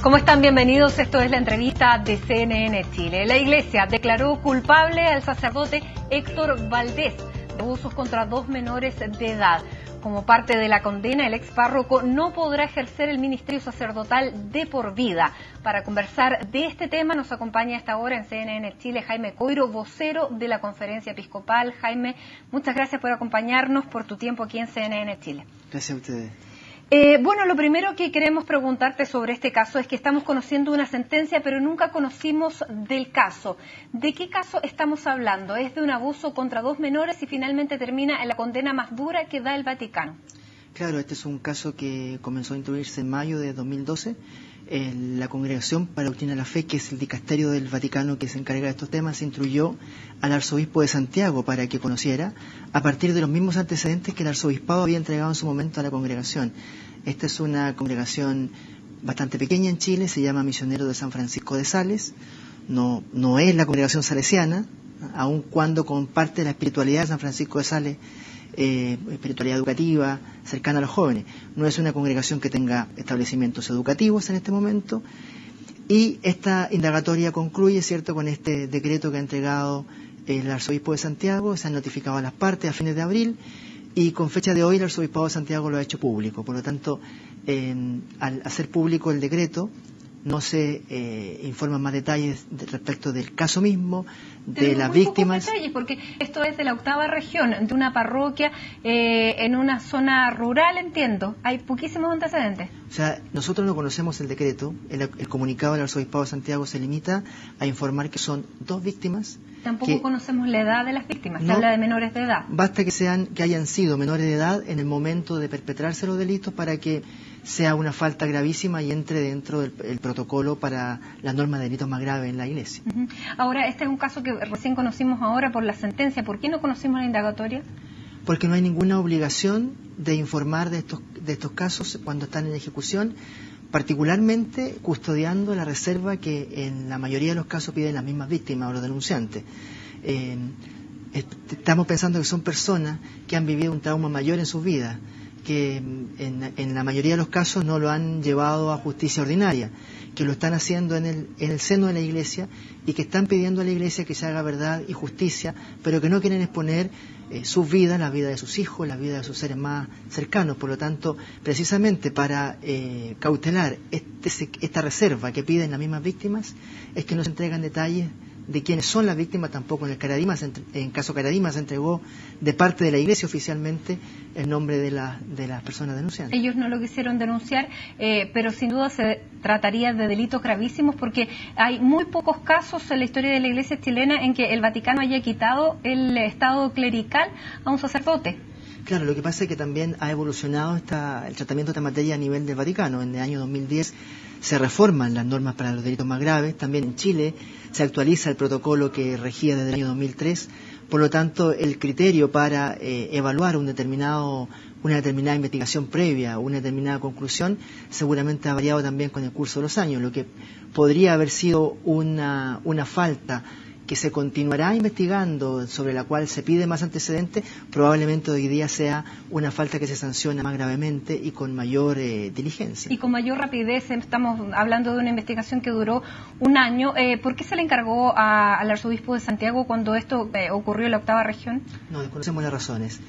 ¿Cómo están? Bienvenidos. Esto es la entrevista de CNN Chile. La Iglesia declaró culpable al sacerdote Héctor Valdés de abusos contra 2 menores de edad. Como parte de la condena, el ex párroco no podrá ejercer el ministerio sacerdotal de por vida. Para conversar de este tema nos acompaña a esta hora en CNN Chile Jaime Coiro, vocero de la Conferencia Episcopal. Jaime, muchas gracias por acompañarnos, por tu tiempo aquí en CNN Chile. Gracias a ustedes. Bueno, lo primero que queremos preguntarte sobre este caso es que estamos conociendo una sentencia, pero nunca conocimos del caso. ¿De qué caso estamos hablando? ¿Es de un abuso contra 2 menores y finalmente termina en la condena más dura que da el Vaticano? Claro, este es un caso que comenzó a instruirse en mayo de 2012. La Congregación para la Doctrina de la Fe, que es el dicasterio del Vaticano que se encarga de estos temas, instruyó al arzobispo de Santiago para que conociera, a partir de los mismos antecedentes que el arzobispado había entregado en su momento a la congregación. Esta es una congregación bastante pequeña en Chile, se llama Misioneros de San Francisco de Sales. No es la congregación salesiana, aun cuando comparte la espiritualidad de San Francisco de Sales, espiritualidad educativa, cercana a los jóvenes. No es una congregación que tenga establecimientos educativos en este momento. Y esta indagatoria concluye, ¿cierto?, con este decreto que ha entregado el arzobispo de Santiago. Se han notificado a las partes a fines de abril y con fecha de hoy el arzobispado de Santiago lo ha hecho público. Por lo tanto, al hacer público el decreto, no se informan más detalles respecto del caso mismo, de las víctimas. Detalles, porque esto es de la 8ª región, de una parroquia en una zona rural, entiendo. Hay poquísimos antecedentes. O sea, nosotros no conocemos el decreto. El comunicado del arzobispado de Santiago se limita a informar que son 2 víctimas. Tampoco conocemos la edad de las víctimas, se habla de menores de edad. Basta que hayan sido menores de edad en el momento de perpetrarse los delitos para que sea una falta gravísima y entre dentro del protocolo para las normas de delitos más graves en la Iglesia. Ahora, este es un caso que recién conocimos ahora por la sentencia. ¿Por qué no conocimos la indagatoria? Porque no hay ninguna obligación de informar de estos casos cuando están en ejecución, particularmente custodiando la reserva que en la mayoría de los casos piden las mismas víctimas o los denunciantes. Estamos pensando que son personas que han vivido un trauma mayor en sus vidas, que en la mayoría de los casos no lo han llevado a justicia ordinaria, que lo están haciendo en el seno de la Iglesia y que están pidiendo a la Iglesia que se haga verdad y justicia, pero que no quieren exponer sus vidas, la vida de sus hijos, la vida de sus seres más cercanos. Por lo tanto, precisamente para cautelar esta reserva que piden las mismas víctimas, es que no se entregan detalles de quiénes son las víctimas. Tampoco en el caso Caradima se entregó de parte de la Iglesia oficialmente el nombre de las personas denunciantes. Ellos no lo quisieron denunciar, pero sin duda se trataría de delitos gravísimos, porque hay muy pocos casos en la historia de la Iglesia chilena en que el Vaticano haya quitado el estado clerical a un sacerdote. Claro, lo que pasa es que también ha evolucionado el tratamiento de esta materia a nivel del Vaticano. En el año 2010 se reforman las normas para los delitos más graves. También en Chile se actualiza el protocolo que regía desde el año 2003. Por lo tanto, el criterio para evaluar una determinada investigación previa, una determinada conclusión, seguramente ha variado también con el curso de los años. Lo que podría haber sido una falta que se continuará investigando, sobre la cual se pide más antecedentes, probablemente hoy día sea una falta que se sanciona más gravemente y con mayor diligencia. Y con mayor rapidez. Estamos hablando de una investigación que duró un año. ¿Por qué se le encargó al arzobispo de Santiago cuando esto ocurrió en la 8ª región? No, desconocemos las razones.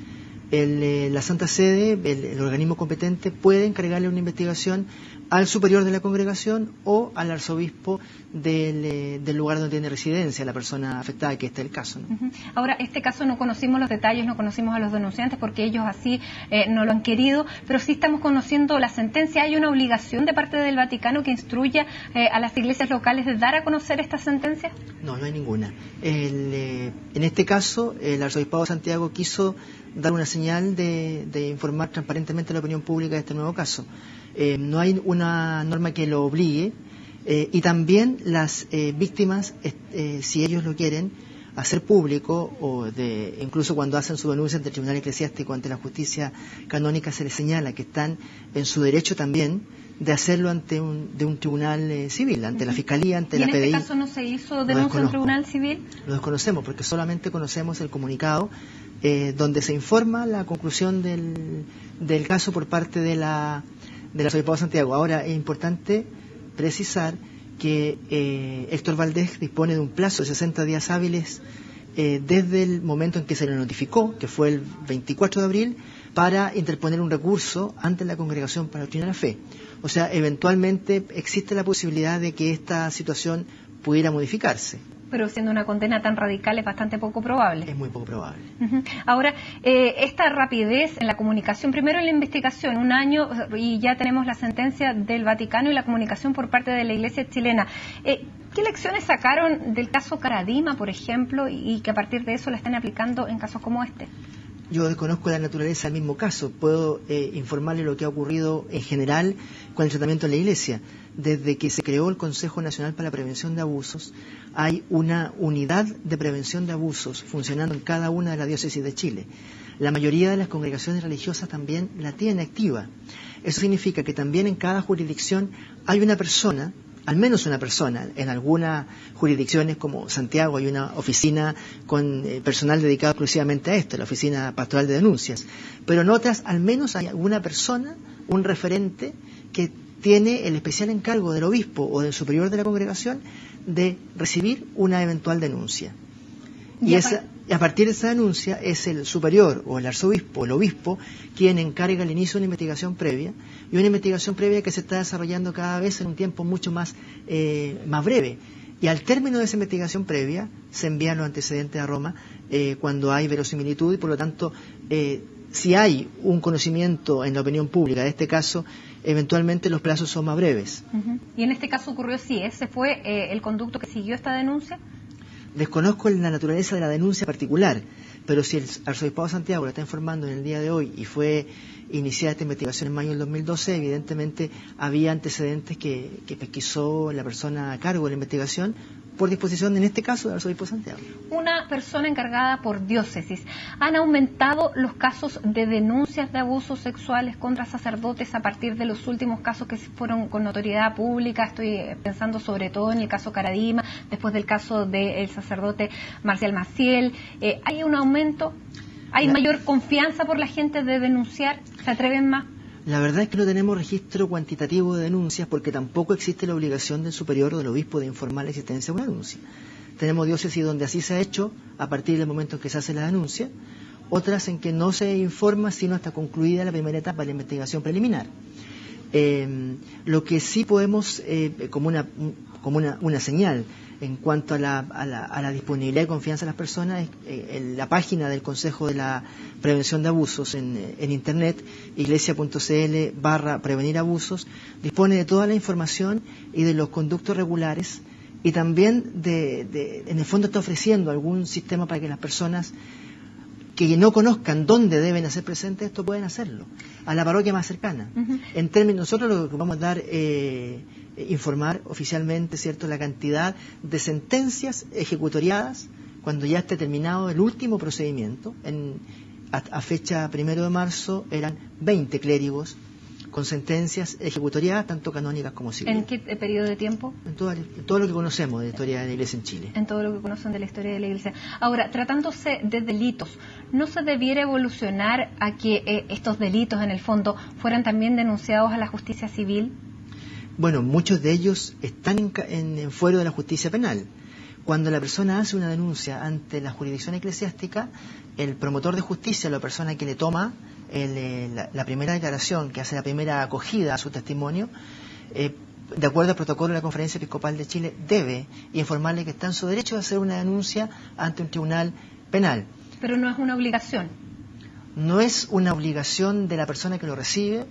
La Santa Sede, el organismo competente, puede encargarle una investigación al superior de la congregación o al arzobispo del lugar donde tiene residencia la persona afectada, que este es el caso, ¿no? Ahora, este caso no conocimos los detalles, no conocimos a los denunciantes porque ellos así no lo han querido, pero sí estamos conociendo la sentencia. ¿Hay una obligación de parte del Vaticano que instruya a las iglesias locales de dar a conocer esta sentencia? No hay ninguna. En este caso, el arzobispado de Santiago quiso dar una señal de informar transparentemente a la opinión pública de este nuevo caso. No hay una norma que lo obligue, y también las víctimas, si ellos lo quieren, hacer público, incluso cuando hacen su denuncia ante el Tribunal Eclesiástico, ante la justicia canónica, se les señala que están en su derecho también de hacerlo ante un tribunal civil, ante la Fiscalía, ante la PDI. ¿Y en este caso no se hizo denuncia en un tribunal civil? Lo desconocemos porque solamente conocemos el comunicado donde se informa la conclusión del caso por parte del Arzobispado de Santiago. Ahora, es importante precisar que Héctor Valdés dispone de un plazo de 60 días hábiles desde el momento en que se le notificó, que fue el 24 de abril, para interponer un recurso ante la Congregación para la Doctrina de la Fe. O sea, eventualmente existe la posibilidad de que esta situación pudiera modificarse. Pero siendo una condena tan radical es bastante poco probable. Es muy poco probable. Ahora, esta rapidez en la comunicación, primero en la investigación, 1 año y ya tenemos la sentencia del Vaticano y la comunicación por parte de la Iglesia chilena. ¿Qué lecciones sacaron del caso Caradima, por ejemplo, y que a partir de eso la están aplicando en casos como este? Yo desconozco la naturaleza del mismo caso. Puedo informarle lo que ha ocurrido en general con el tratamiento en la Iglesia. Desde que se creó el Consejo Nacional para la Prevención de Abusos, hay una unidad de prevención de abusos funcionando en cada una de las diócesis de Chile. La mayoría de las congregaciones religiosas también la tienen activa. Eso significa que también en cada jurisdicción hay una persona, al menos una persona. En algunas jurisdicciones como Santiago hay una oficina con personal dedicado exclusivamente a esto, la Oficina Pastoral de Denuncias. Pero en otras al menos hay alguna persona, un referente, que tiene el especial encargo del obispo o del superior de la congregación de recibir una eventual denuncia. Y a partir de esa denuncia es el superior o el arzobispo o el obispo quien encarga el inicio de una investigación previa, y una investigación previa que se está desarrollando cada vez en un tiempo mucho más breve. Y al término de esa investigación previa se envían los antecedentes a Roma cuando hay verosimilitud, y por lo tanto si hay un conocimiento en la opinión pública de este caso, eventualmente los plazos son más breves. ¿Y en este caso ocurrió así? ¿Ese fue el conducto que siguió esta denuncia? Desconozco la naturaleza de la denuncia particular, pero si el Arzobispado de Santiago la está informando en el día de hoy y fue iniciada esta investigación en mayo del 2012, evidentemente había antecedentes que pesquisó la persona a cargo de la investigación por disposición, en este caso, del Arzobispo de Santiago. Una persona encargada por diócesis. ¿Han aumentado los casos de denuncias de abusos sexuales contra sacerdotes a partir de los últimos casos que fueron con notoriedad pública? Estoy pensando sobre todo en el caso Caradima, después del caso del sacerdote Marcial Maciel. ¿Hay un aumento? ¿Hay mayor confianza por la gente de denunciar? ¿Se atreven más? La verdad es que no tenemos registro cuantitativo de denuncias porque tampoco existe la obligación del superior o del obispo de informar la existencia de una denuncia. Tenemos diócesis donde así se ha hecho a partir del momento en que se hace la denuncia, otras en que no se informa sino hasta concluida la primera etapa de la investigación preliminar. Lo que sí podemos, como una señal en cuanto a la disponibilidad y confianza de las personas, es la página del Consejo de la Prevención de Abusos en Internet, iglesia.cl/prevenir abusos, dispone de toda la información y de los conductos regulares, y también en el fondo está ofreciendo algún sistema para que las personas que no conozcan dónde deben hacer presente esto pueden hacerlo, a la parroquia más cercana. En términos, nosotros lo que vamos a dar, informar oficialmente, ¿cierto?, la cantidad de sentencias ejecutoriadas cuando ya esté terminado el último procedimiento. A fecha 1 de marzo eran 20 clérigos con sentencias ejecutoriadas, tanto canónicas como civiles. ¿En qué periodo de tiempo? En todo lo que conocemos de la historia de la Iglesia en Chile. En todo lo que conocen de la historia de la Iglesia. Ahora, tratándose de delitos, ¿no se debiera evolucionar a que estos delitos, en el fondo, fueran también denunciados a la justicia civil? Bueno, muchos de ellos están en fuero de la justicia penal. Cuando la persona hace una denuncia ante la jurisdicción eclesiástica, el promotor de justicia, la persona que le toma la primera declaración, que hace la primera acogida a su testimonio, de acuerdo al protocolo de la Conferencia Episcopal de Chile, debe informarle que está en su derecho de hacer una denuncia ante un tribunal penal. Pero no es una obligación. No es una obligación de la persona que lo recibe,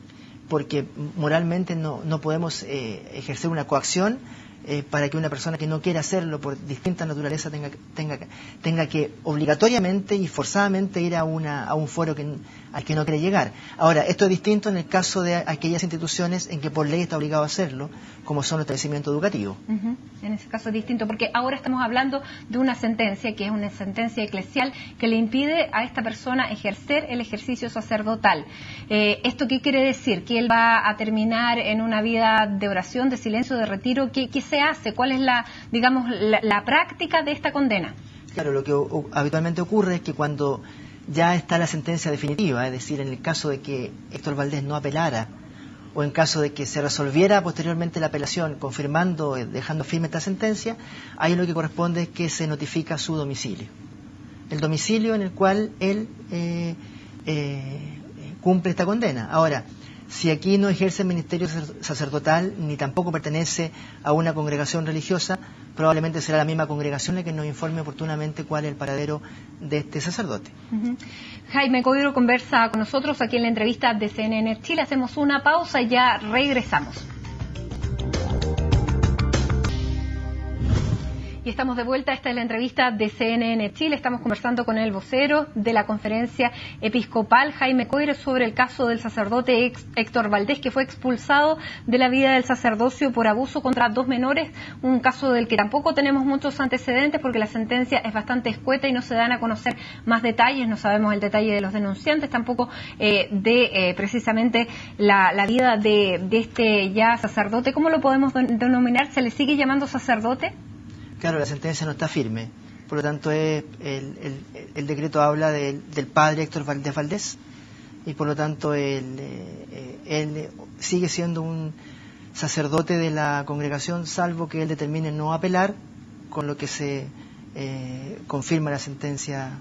porque moralmente no podemos ejercer una coacción para que una persona que no quiere hacerlo por distinta naturaleza tenga que obligatoriamente y forzadamente ir a un foro al que no quiere llegar. Ahora, esto es distinto en el caso de aquellas instituciones en que por ley está obligado a hacerlo, como son los establecimientos educativos. En ese caso es distinto, porque ahora estamos hablando de una sentencia que es una sentencia eclesial que le impide a esta persona ejercer el ejercicio sacerdotal. ¿Esto qué quiere decir? ¿Que él va a terminar en una vida de oración, de silencio, de retiro? ¿Qué se hace? ¿Cuál es la práctica de esta condena? Claro, lo que habitualmente ocurre es que cuando ya está la sentencia definitiva, es decir, en el caso de que Héctor Valdés no apelara o en caso de que se resolviera posteriormente la apelación, confirmando, dejando firme esta sentencia, ahí lo que corresponde es que se notifica su domicilio. El domicilio en el cual él cumple esta condena. Ahora, si aquí no ejerce el ministerio sacerdotal, ni tampoco pertenece a una congregación religiosa, probablemente será la misma congregación la que nos informe oportunamente cuál es el paradero de este sacerdote. Jaime Coiro conversa con nosotros aquí en la entrevista de CNN Chile. Hacemos una pausa y ya regresamos. Y estamos de vuelta, esta es la entrevista de CNN Chile. Estamos conversando con el vocero de la Conferencia Episcopal, Jaime Coiro, sobre el caso del sacerdote Héctor Valdés, que fue expulsado de la vida del sacerdocio por abuso contra 2 menores, un caso del que tampoco tenemos muchos antecedentes porque la sentencia es bastante escueta y no se dan a conocer más detalles, no sabemos el detalle de los denunciantes, tampoco precisamente la vida de este ya sacerdote. ¿Cómo lo podemos denominar? ¿Se le sigue llamando sacerdote? Claro, la sentencia no está firme, por lo tanto el decreto habla del padre Héctor Valdés y por lo tanto él sigue siendo un sacerdote de la congregación, salvo que él determine no apelar, con lo que se confirma la sentencia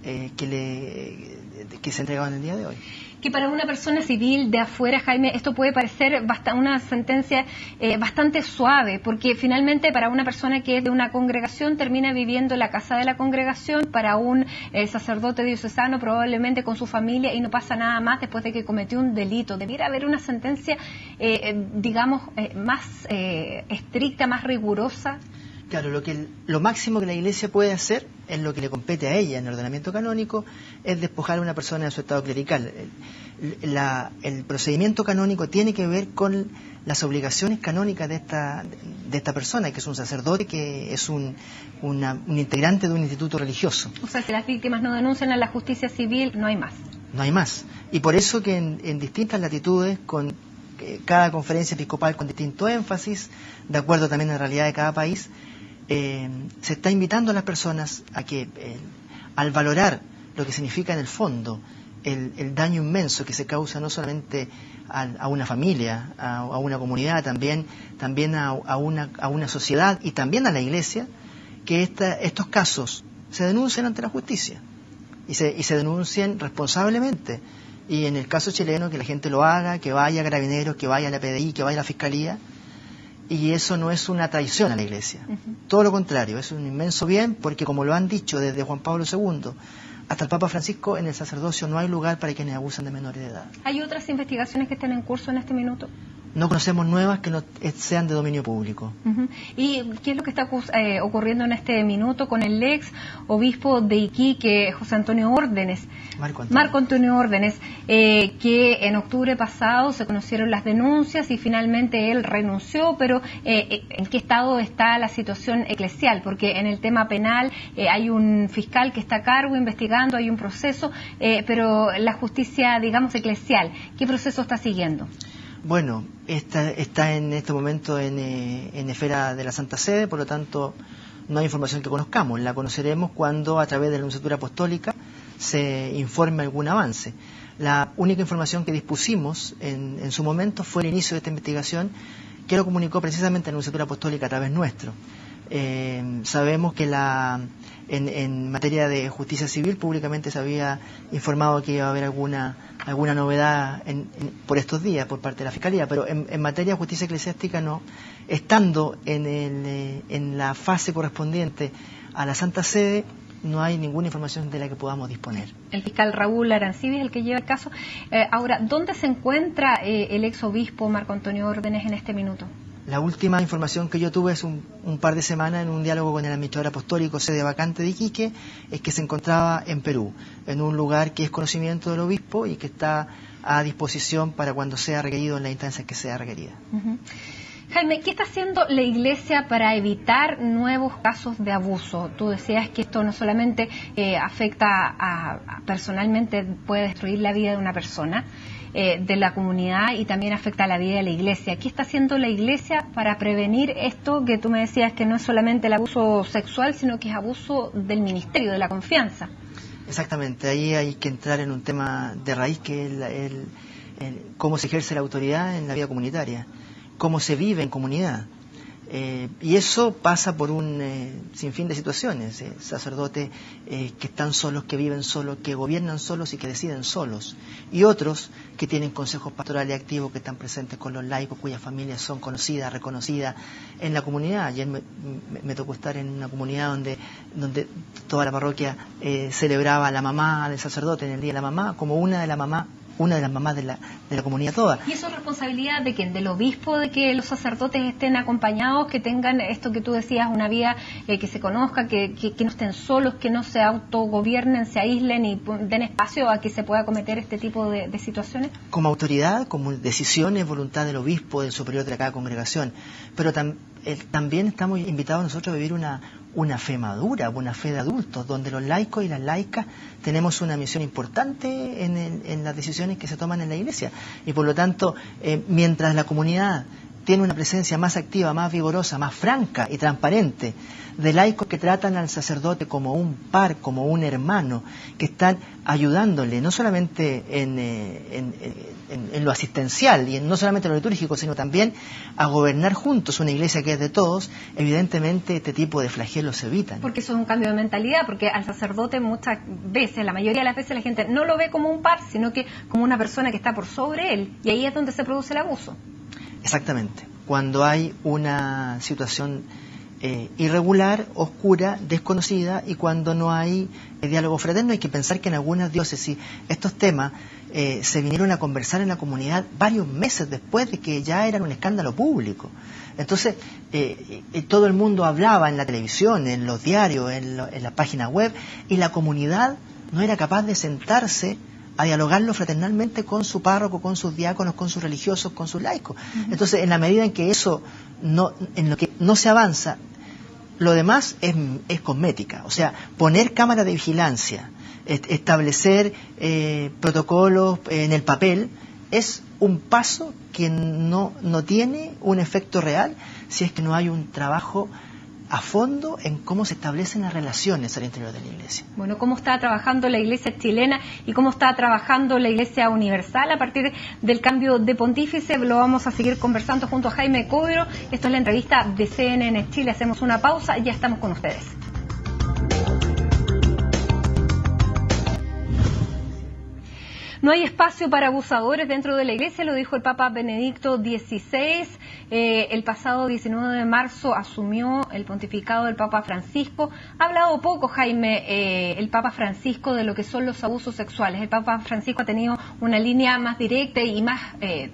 que se ha entregado en el día de hoy. Que para una persona civil de afuera, Jaime, esto puede parecer una sentencia bastante suave, porque finalmente para una persona que es de una congregación termina viviendo en la casa de la congregación, para un sacerdote diocesano probablemente con su familia y no pasa nada más después de que cometió un delito. Debiera haber una sentencia, más estricta, más rigurosa. Claro, lo máximo que la Iglesia puede hacer, en lo que le compete a ella en el ordenamiento canónico, es despojar a una persona de su estado clerical. El procedimiento canónico tiene que ver con las obligaciones canónicas de esta persona, que es un sacerdote, que es un integrante de un instituto religioso. O sea, si las víctimas no denuncian a la justicia civil, no hay más. No hay más. Y por eso que en distintas latitudes, con cada conferencia episcopal con distinto énfasis, de acuerdo también a la realidad de cada país, se está invitando a las personas a que, al valorar lo que significa en el fondo el daño inmenso que se causa no solamente a una familia, a una comunidad, también a una sociedad y también a la Iglesia, que estos casos se denuncien ante la justicia y se denuncien responsablemente. Y en el caso chileno, que la gente lo haga, que vaya a Carabineros, que vaya a la PDI, que vaya a la Fiscalía. Y eso no es una traición a la Iglesia. Todo lo contrario, es un inmenso bien, porque como lo han dicho desde Juan Pablo II hasta el Papa Francisco, en el sacerdocio no hay lugar para quienes abusan de menores de edad. ¿Hay otras investigaciones que estén en curso en este minuto? No conocemos nuevas que no sean de dominio público. ¿Y qué es lo que está ocurriendo en este minuto con el ex obispo de Iquique, José Antonio Órdenes? Marco Antonio Órdenes, que en octubre pasado se conocieron las denuncias y finalmente él renunció, pero ¿en qué estado está la situación eclesial? Porque en el tema penal hay un fiscal que está a cargo investigando, hay un proceso, pero la justicia, digamos, eclesial, ¿qué proceso está siguiendo? Bueno, está en este momento en esfera de la Santa Sede, por lo tanto no hay información que conozcamos. La conoceremos cuando a través de la Nunciatura Apostólica se informe algún avance. La única información que dispusimos en su momento fue el inicio de esta investigación, que lo comunicó precisamente la Nunciatura Apostólica a través nuestro. Sabemos que en materia de justicia civil públicamente se había informado que iba a haber alguna novedad por estos días por parte de la Fiscalía, pero en materia de justicia eclesiástica no, estando en la fase correspondiente a la Santa Sede, no hay ninguna información de la que podamos disponer. El fiscal Raúl Arancibia es el que lleva el caso. Ahora, ¿dónde se encuentra el ex obispo Marco Antonio Órdenes en este minuto? La última información que yo tuve es un par de semanas en un diálogo con el administrador apostólico sede vacante de Iquique, es que se encontraba en Perú, en un lugar que es conocimiento del obispo y que está a disposición para cuando sea requerido en las instancias que sea requerida. Jaime, ¿qué está haciendo la Iglesia para evitar nuevos casos de abuso? Tú decías que esto no solamente afecta personalmente, puede destruir la vida de una persona, de la comunidad, y también afecta a la vida de la Iglesia. ¿Qué está haciendo la Iglesia para prevenir esto que tú me decías que no es solamente el abuso sexual, sino que es abuso del ministerio, de la confianza? Exactamente, ahí hay que entrar en un tema de raíz que es cómo se ejerce la autoridad en la vida comunitaria, cómo se vive en comunidad. Y eso pasa por un sinfín de situaciones, sacerdotes que están solos, que viven solos, que gobiernan solos y que deciden solos, y otros que tienen consejos pastorales activos, que están presentes con los laicos, cuyas familias son conocidas, reconocidas en la comunidad. Ayer me tocó estar en una comunidad donde toda la parroquia celebraba a la mamá del sacerdote en el Día de la Mamá como una de las mamás de la comunidad toda. ¿Y eso es responsabilidad de quién? ¿Del obispo, de que los sacerdotes estén acompañados, que tengan esto que tú decías, una vida que se conozca, que no estén solos, que no se autogobiernen, se aíslen y den espacio a que se pueda cometer este tipo de situaciones? Como autoridad, como decisión, es voluntad del obispo, del superior de cada congregación, pero también estamos invitados nosotros a vivir una fe madura, una fe de adultos, donde los laicos y las laicas tenemos una misión importante en las decisiones que se toman en la Iglesia. Y por lo tanto, mientras la comunidad tiene una presencia más activa, más vigorosa, más franca y transparente, de laicos que tratan al sacerdote como un par, como un hermano, que están ayudándole, no solamente en lo asistencial y no solamente en lo litúrgico, sino también a gobernar juntos una iglesia que es de todos, evidentemente este tipo de flagelos se evitan. Porque eso es un cambio de mentalidad, porque al sacerdote muchas veces, la mayoría de las veces la gente no lo ve como un par, sino que como una persona que está por sobre él, y ahí es donde se produce el abuso. Exactamente. Cuando hay una situación irregular, oscura, desconocida, y cuando no hay diálogo fraterno, hay que pensar que en algunas diócesis estos temas se vinieron a conversar en la comunidad varios meses después de que ya eran un escándalo público. Entonces, todo el mundo hablaba en la televisión, en los diarios, en las páginas web, y la comunidad no era capaz de sentarse a dialogarlo fraternalmente con su párroco, con sus diáconos, con sus religiosos, con sus laicos. Entonces, en la medida en que eso en lo que no se avanza, lo demás es cosmética. O sea, poner cámaras de vigilancia, establecer protocolos en el papel, es un paso que no tiene un efecto real si es que no hay un trabajo a fondo en cómo se establecen las relaciones al interior de la Iglesia. Bueno, cómo está trabajando la Iglesia chilena y cómo está trabajando la Iglesia universal a partir del cambio de pontífice, lo vamos a seguir conversando junto a Jaime Codro. Esto es la entrevista de CNN Chile. Hacemos una pausa y ya estamos con ustedes. No hay espacio para abusadores dentro de la Iglesia, lo dijo el Papa Benedicto XVI. El pasado 19 de marzo asumió el pontificado del Papa Francisco. Ha hablado poco, Jaime, el Papa Francisco, de lo que son los abusos sexuales. El Papa Francisco ha tenido una línea más directa y más,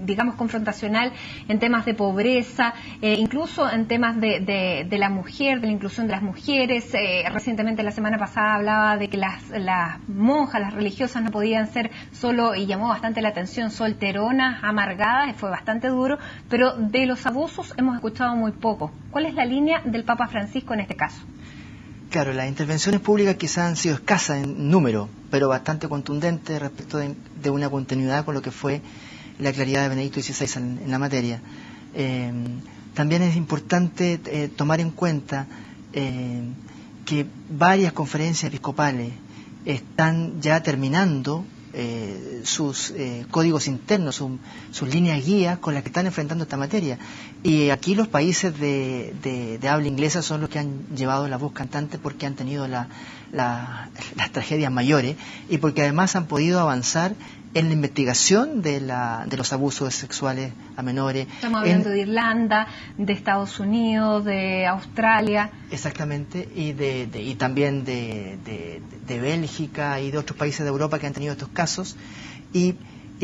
digamos, confrontacional en temas de pobreza, incluso en temas de la mujer, de la inclusión de las mujeres. Recientemente, la semana pasada, hablaba de que las monjas, las religiosas, no podían ser y llamó bastante la atención, solteronas, amargadas, fue bastante duro, pero de los abusos hemos escuchado muy poco. ¿Cuál es la línea del Papa Francisco en este caso? Claro, las intervenciones públicas quizás han sido escasas en número, pero bastante contundentes respecto de una continuidad con lo que fue la claridad de Benedicto XVI en la materia. También es importante tomar en cuenta que varias conferencias episcopales están ya terminando sus códigos internos, sus líneas guías con las que están enfrentando esta materia. Y aquí los países de habla inglesa son los que han llevado la voz cantante porque han tenido las tragedias mayores y porque además han podido avanzar en la investigación de los abusos sexuales a menores. Estamos hablando de Irlanda, de Estados Unidos, de Australia. Exactamente, y también de Bélgica y de otros países de Europa que han tenido estos casos. Y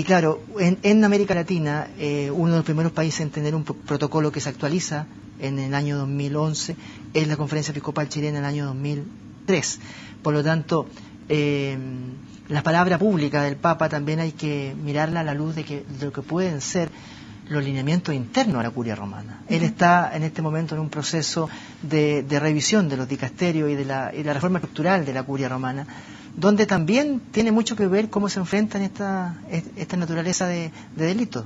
claro, en América Latina, uno de los primeros países en tener un protocolo que se actualiza en el año 2011 es la Conferencia Episcopal Chilena en el año 2003. Por lo tanto, la palabra pública del Papa también hay que mirarla a la luz de lo que pueden ser los lineamientos internos a la Curia Romana. Él está en este momento en un proceso de revisión de los dicasterios y de la reforma estructural de la Curia Romana, donde también tiene mucho que ver cómo se enfrentan esta naturaleza de delitos.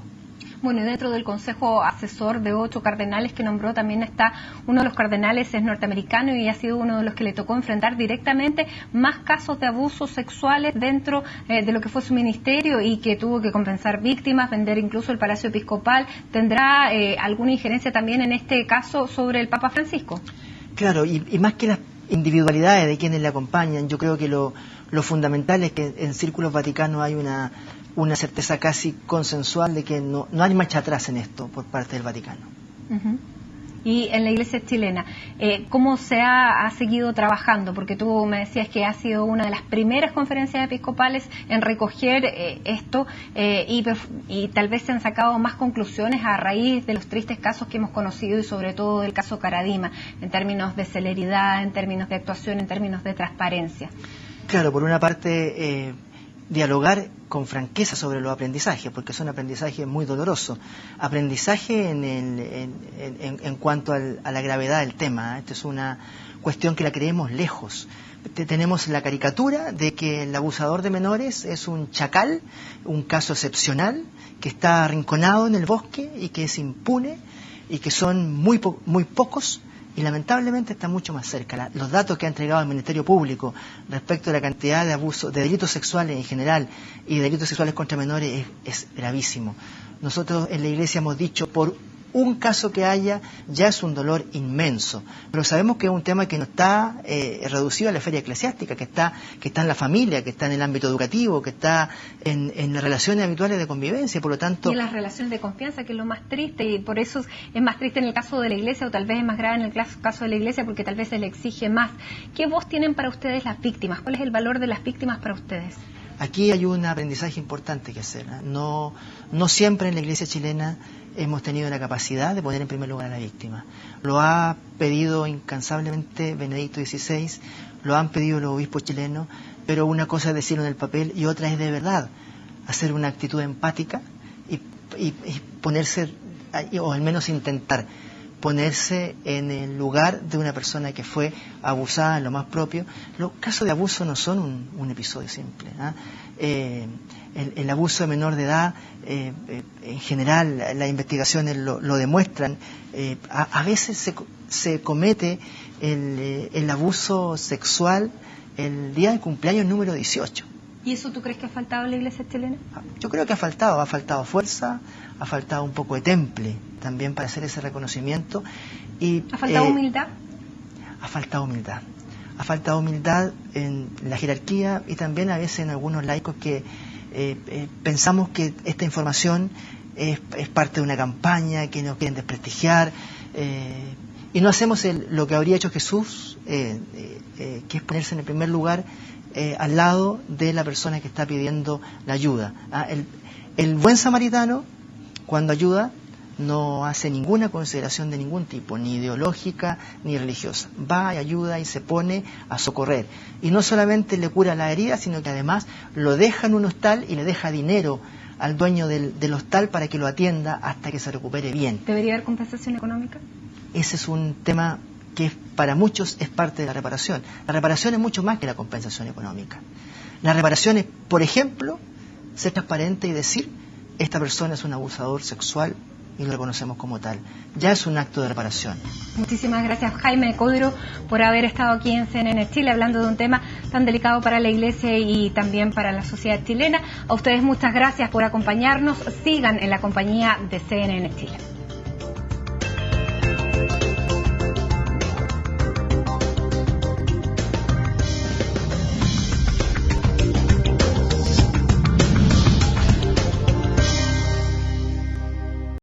Bueno, y dentro del Consejo Asesor de 8 cardenales que nombró también está uno de los cardenales, es norteamericano y ha sido uno de los que le tocó enfrentar directamente más casos de abusos sexuales dentro de lo que fue su ministerio y que tuvo que compensar víctimas, vender incluso el Palacio Episcopal. ¿Tendrá alguna injerencia también en este caso sobre el Papa Francisco? Claro, y más que las individualidades de quienes le acompañan, yo creo que lo fundamental es que en círculos vaticanos hay una certeza casi consensual de que no hay marcha atrás en esto por parte del Vaticano. Y en la Iglesia chilena, ¿cómo se ha seguido trabajando? Porque tú me decías que ha sido una de las primeras conferencias episcopales en recoger esto y tal vez se han sacado más conclusiones a raíz de los tristes casos que hemos conocido y sobre todo del caso Caradima, en términos de celeridad, en términos de actuación, en términos de transparencia. Claro, por una parte dialogar con franqueza sobre los aprendizajes, porque es un aprendizaje muy doloroso. Aprendizaje en cuanto a la gravedad del tema. Esto es una cuestión que la creemos lejos. Tenemos la caricatura de que el abusador de menores es un chacal, un caso excepcional, que está arrinconado en el bosque y que es impune y que son muy pocos. Y lamentablemente está mucho más cerca. Los datos que ha entregado el Ministerio Público respecto a la cantidad de abusos, de delitos sexuales en general y de delitos sexuales contra menores es gravísimo. Nosotros en la Iglesia hemos dicho, por un caso que haya, ya es un dolor inmenso. Pero sabemos que es un tema que no está reducido a la esfera eclesiástica, que está en la familia, que está en el ámbito educativo, que está en las relaciones habituales de convivencia, por lo tanto... Y en las relaciones de confianza, que es lo más triste, y por eso es más triste en el caso de la Iglesia, o tal vez es más grave en el caso de la Iglesia, porque tal vez se le exige más. ¿Qué voz tienen para ustedes las víctimas? ¿Cuál es el valor de las víctimas para ustedes? Aquí hay un aprendizaje importante que hacer. No siempre en la Iglesia chilena hemos tenido la capacidad de poner en primer lugar a la víctima. Lo ha pedido incansablemente Benedicto XVI, lo han pedido los obispos chilenos, pero una cosa es decirlo en el papel y otra es de verdad hacer una actitud empática y ponerse, o al menos intentar ponerse en el lugar de una persona que fue abusada en lo más propio. Los casos de abuso no son un episodio simple, ¿eh? El abuso de menor de edad, en general, las investigaciones lo demuestran. A veces se comete el abuso sexual el día del cumpleaños número 18. ¿Y eso tú crees que ha faltado en la Iglesia chilena? Yo creo que ha faltado fuerza, ha faltado un poco de temple también para hacer ese reconocimiento. ¿Ha faltado humildad? Ha faltado humildad en la jerarquía y también a veces en algunos laicos que pensamos que esta información es parte de una campaña, que nos quieren desprestigiar, y no hacemos lo que habría hecho Jesús, que es ponerse en el primer lugar al lado de la persona que está pidiendo la ayuda. El buen samaritano, cuando ayuda, no hace ninguna consideración de ningún tipo, ni ideológica ni religiosa. Va y ayuda y se pone a socorrer. Y no solamente le cura la herida, sino que además lo deja en un hostal y le deja dinero al dueño del hostal para que lo atienda hasta que se recupere bien. ¿Debería haber compensación económica? Ese es un tema que para muchos es parte de la reparación. La reparación es mucho más que la compensación económica. La reparación es, por ejemplo, ser transparente y decir, esta persona es un abusador sexual y lo reconocemos como tal. Ya es un acto de reparación. Muchísimas gracias, Jaime Codro, por haber estado aquí en CNN Chile hablando de un tema tan delicado para la Iglesia y también para la sociedad chilena. A ustedes muchas gracias por acompañarnos. Sigan en la compañía de CNN Chile.